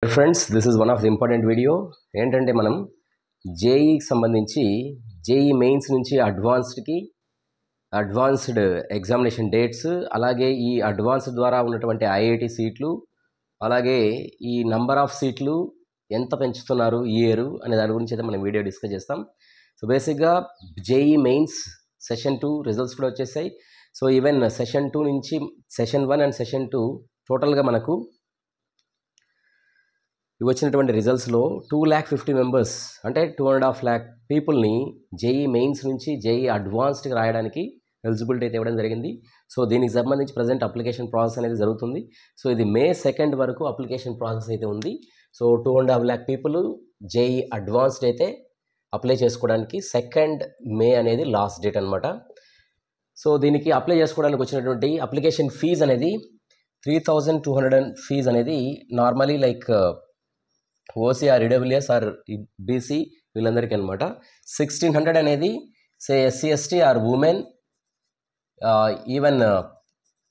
Friends, this is one of the important video. ఏంటంటే మనం జేఈకి సంబంధించి జేఈ మెయిన్స్ నుంచి అడ్వాన్స్డ్ ఎగ్జామినేషన్ డేట్స్, అలాగే ఈ అడ్వాన్స్డ్ ద్వారా ఉన్నటువంటి ఐఐటి సీట్లు, అలాగే ఈ నంబర్ ఆఫ్ సీట్లు ఎంత పెంచుతున్నారు ఈ ఇయర్ అనే దాని గురించి అయితే మనం వీడియో డిస్కస్ చేస్తాం. సో బేసిక్గా జేఈ మెయిన్స్ సెషన్ 2 రిజల్ట్స్ కూడా వచ్చేసాయి. సో ఈవెన్ సెషన్ 2 నుంచి సెషన్ 1 అండ్ సెషన్ 2 టోటల్గా మనకు వచ్చినటువంటి రిజల్ట్స్లో 250 మెంబర్స్ అంటే 2.5 lakh పీపుల్ని జేఈ మెయిన్స్ నుంచి జేఈ అడ్వాన్స్డ్కి రాయడానికి ఎలిజిబిలిటీ అయితే ఇవ్వడం జరిగింది. సో దీనికి సంబంధించి ప్రజెంట్ అప్లికేషన్ ప్రాసెస్ అనేది జరుగుతుంది. సో ఇది May 2 వరకు అప్లికేషన్ ప్రాసెస్ అయితే ఉంది. So 2.5 lakh people JEE advanced అయితే అప్లై చేసుకోవడానికి 2 May అనేది లాస్ట్ డేట్ అనమాట. సో దీనికి అప్లై చేసుకోవడానికి వచ్చినటువంటి అప్లికేషన్ ఫీజు అనేది 3,200 ఫీజు అనేది normally like OC or EWS or BC వీళ్ళందరికీ అనమాట. 1,600 అనేది SC ST or women, even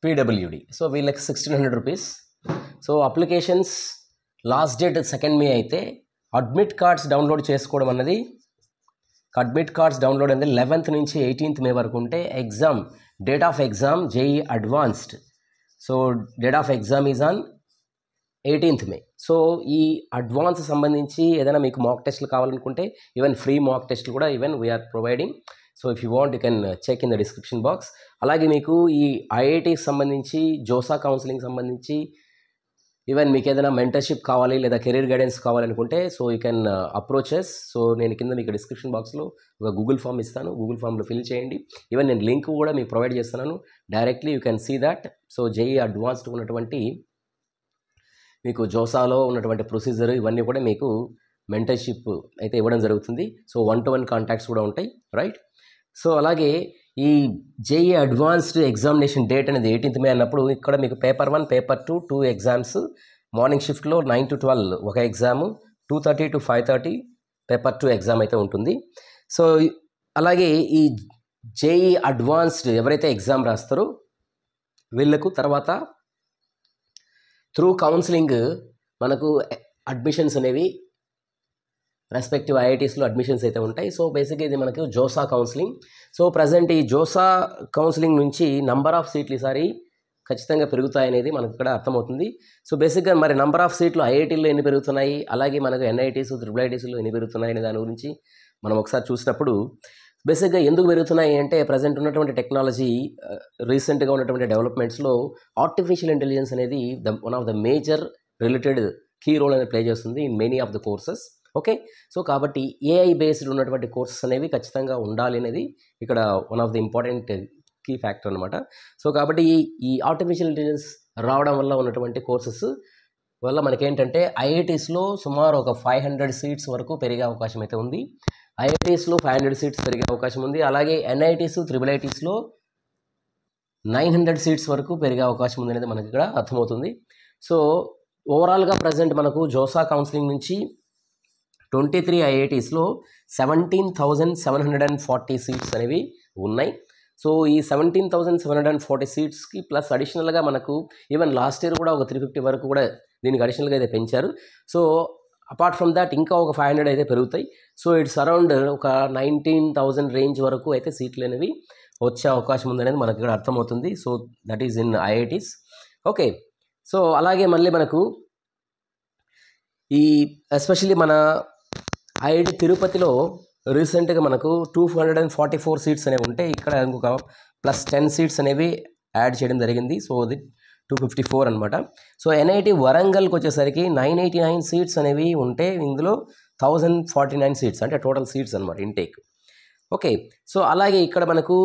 పీడబ్ల్యూడి. సో వీళ్ళకి 1,600 rupees. So applications last date 2 May అయితే అడ్మిట్ కార్డ్స్ డౌన్లోడ్ చేసుకోవడం అన్నది 11th నుంచి 18th May వరకు ఉంటే date of exam JEE advanced. So date of exam is on 18th May. So ఈ advance సంబంధించి ఏదైనా మీకు మాక్ టెస్ట్లు కావాలనుకుంటే ఈవెన్ ఫ్రీ మాక్ టెస్ట్లు కూడా even we are providing. So if you want you can check in the description box. అలాగే మీకు ఈ ఐఐటికి సంబంధించి జోసా కౌన్సిలింగ్ సంబంధించి ఈవెన్ మీకు ఏదైనా మెంటర్షిప్ కావాలి లేదా కెరీర్ గైడెన్స్ కావాలనుకుంటే so you can approaches. So నేను కింద మీకు డిస్క్రిప్షన్ బాక్స్లో ఒక గూగుల్ ఫామ్ ఇస్తాను, గూగుల్ ఫామ్లో ఫిల్ చేయండి. ఈవెన్ నేను లింక్ కూడా మీకు ప్రొవైడ్ చేస్తున్నాను, directly you can see that. So JEE advanced ఉన్నటువంటి మీకు జోసాలో ఉన్నటువంటి ప్రొసీజర్ ఇవన్నీ కూడా మీకు మెంటర్షిప్ అయితే ఇవ్వడం జరుగుతుంది. సో 1-to-1 కాంటాక్ట్స్ కూడా ఉంటాయి, రైట్. సో అలాగే ఈ జేఈ అడ్వాన్స్డ్ ఎగ్జామినేషన్ డేట్ అనేది 18th May అన్నప్పుడు ఇక్కడ మీకు పేపర్ 1, పేపర్ 2 2 ఎగ్జామ్స్ మార్నింగ్ షిఫ్ట్లో 9 to 12 ఒక ఎగ్జాము, 2:30 to 5:30 పేపర్ 2 ఎగ్జామ్ అయితే ఉంటుంది. సో అలాగే ఈ జేఈ అడ్వాన్స్డ్ ఎవరైతే ఎగ్జామ్ రాస్తారో వీళ్ళకు తర్వాత త్రూ కౌన్సిలింగ్ మనకు అడ్మిషన్స్ అనేవి రెస్పెక్టివ్ ఐఐటీస్లో అడ్మిషన్స్ అయితే ఉంటాయి. సో బేసిక్గా ఇది మనకు జోసా కౌన్సిలింగ్. సో ప్రజెంట్ ఈ జోసా కౌన్సిలింగ్ నుంచి నంబర్ ఆఫ్ సీట్లు ఈసారి ఖచ్చితంగా పెరుగుతాయనేది మనకు ఇక్కడ అర్థమవుతుంది. సో బేసిక్గా మరి నంబర్ ఆఫ్ సీట్లు ఐఐటీల్లో ఎన్ని పెరుగుతున్నాయి, అలాగే మనకు ఎన్ఐటీస్ IITస్లో ఎన్ని పెరుగుతున్నాయి అనే దాని గురించి మనం ఒకసారి చూసినప్పుడు బేసిక్గా ఎందుకు పెరుగుతున్నాయి అంటే ప్రజెంట్ ఉన్నటువంటి టెక్నాలజీ, రీసెంట్గా ఉన్నటువంటి డెవలప్మెంట్స్లో ఆర్టిఫిషియల్ ఇంటెలిజెన్స్ అనేది one of the major related key role అనేది ప్లే చేస్తుంది in many of the courses. Okay, so కాబట్టి ఏఐ బేస్డ్ ఉన్నటువంటి కోర్సెస్ అనేవి ఖచ్చితంగా ఉండాలి అనేది ఇక్కడ one of the important key factor అనమాట. సో కాబట్టి ఈ ఆర్టిఫిషియల్ ఇంటెలిజెన్స్ రావడం వల్ల ఉన్నటువంటి కోర్సెస్ వల్ల మనకేంటంటే ఐఐటీస్లో సుమారు ఒక 500 సీట్స్ వరకు పెరిగే అవకాశం అయితే ఉంది. ఐఐటీస్లో 500 సీట్స్ పెరిగే అవకాశం ఉంది. అలాగే ఎన్ఐటీస్ IIITస్లో 900 సీట్స్ వరకు పెరిగే అవకాశం ఉంది అనేది మనకి ఇక్కడ అర్థమవుతుంది. సో ఓవరాల్గా ప్రజెంట్ మనకు జోసా కౌన్సిలింగ్ నుంచి 23 ఐఐటీస్లో 17,740 సీట్స్ అనేవి ఉన్నాయి. సో ఈ 17,740 సీట్స్కి ప్లస్ అడిషనల్గా మనకు ఈవెన్ లాస్ట్ ఇయర్ కూడా ఒక 350 వరకు కూడా దీనికి అడిషనల్గా అయితే పెంచారు. సో అపార్ట్ ఫ్రమ్ దాట్ ఇంకా ఒక 500 అయితే పెరుగుతాయి. సో ఇట్స్ అరౌండ్ ఒక 19,000 రేంజ్ వరకు అయితే సీట్లు అనేవి వచ్చే అవకాశం ఉందనేది మనకు ఇక్కడ అర్థమవుతుంది. So that is in IITs. Okay, so అలాగే మళ్ళీ మనకు ఈ ఎస్పెషల్లీ మన ఐఐటి తిరుపతిలో రీసెంట్గా మనకు 244 సీట్స్ అనేవి ఉంటాయి. ఇక్కడ ఇంకొక ప్లస్ 10 సీట్స్ అనేవి యాడ్ చేయడం జరిగింది. సో అది 254 అనమాట. సో ఎన్ఐటి వరంగల్కి వచ్చేసరికి 989 సీట్స్ అనేవి ఉంటే ఇందులో 1,049 సీట్స్ అంటే టోటల్ సీట్స్ అనమాట ఇంటేక్. ఓకే, సో అలాగే ఇక్కడ మనకు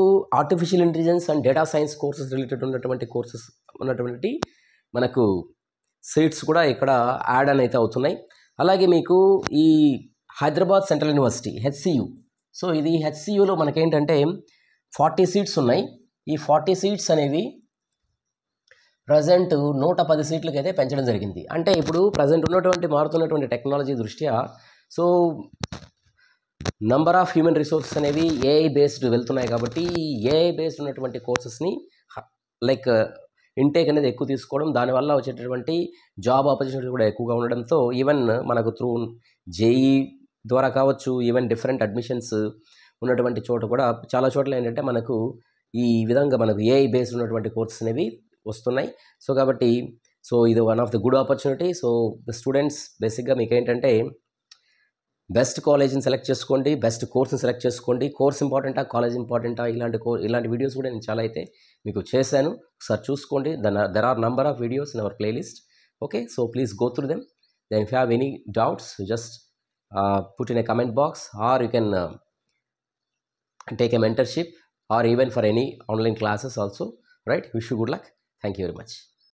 artificial intelligence and data science courses related ఉన్నటువంటి మనకు సీట్స్ కూడా ఇక్కడ యాడ్ అని అయితే అవుతున్నాయి. అలాగే మీకు ఈ Hyderabad central university HCU. So ఇది HCUలో మనకేంటంటే 40 సీట్స్ ఉన్నాయి. ఈ 40 సీట్స్ అనేవి ప్రజెంట్ 110 సీట్లకి అయితే పెంచడం జరిగింది. అంటే ఇప్పుడు ప్రజెంట్ మారుతున్నటువంటి టెక్నాలజీ దృష్ట్యా so number of human resources అనేవి ఏఐ బేస్డ్ వెళ్తున్నాయి. కాబట్టి ఏఐ బేస్డ్ ఉన్నటువంటి కోర్సెస్ని లైక్ ఇంటేక్ అనేది ఎక్కువ తీసుకోవడం, దానివల్ల వచ్చేటటువంటి జాబ్ ఆపర్చునిటీ కూడా ఎక్కువగా ఉండడంతో ఈవెన్ మనకు త్రూ జేఈ ద్వారా కావచ్చు, ఈవెన్ డిఫరెంట్ అడ్మిషన్స్ ఉన్నటువంటి చోట కూడా చాలా చోట్ల ఏంటంటే మనకు ఈ విధంగా మనకు ఏఐ బేస్డ్ ఉన్నటువంటి కోర్సెస్ అనేవి వస్తున్నాయి. సో కాబట్టి ఇది one of the good opportunity. So the students బేసిక్గా మీకు ఏంటంటే బెస్ట్ కాలేజ్ని సెలెక్ట్ చేసుకోండి, బెస్ట్ కోర్స్ని సెలెక్ట్ చేసుకోండి. కోర్స్ ఇంపార్టెంటా, కాలేజ్ ఇంపార్టెంటా, ఇలాంటి వీడియోస్ కూడా నేను చాలా అయితే మీకు చేశాను. ఒకసారి చూసుకోండి. There are number of videos in our playlist. Okay, so please go through them. Then if you have any doubts just put in a comment box, or you can take a mentorship, or even for any online classes also, right? Wish you good luck. Thank you very much.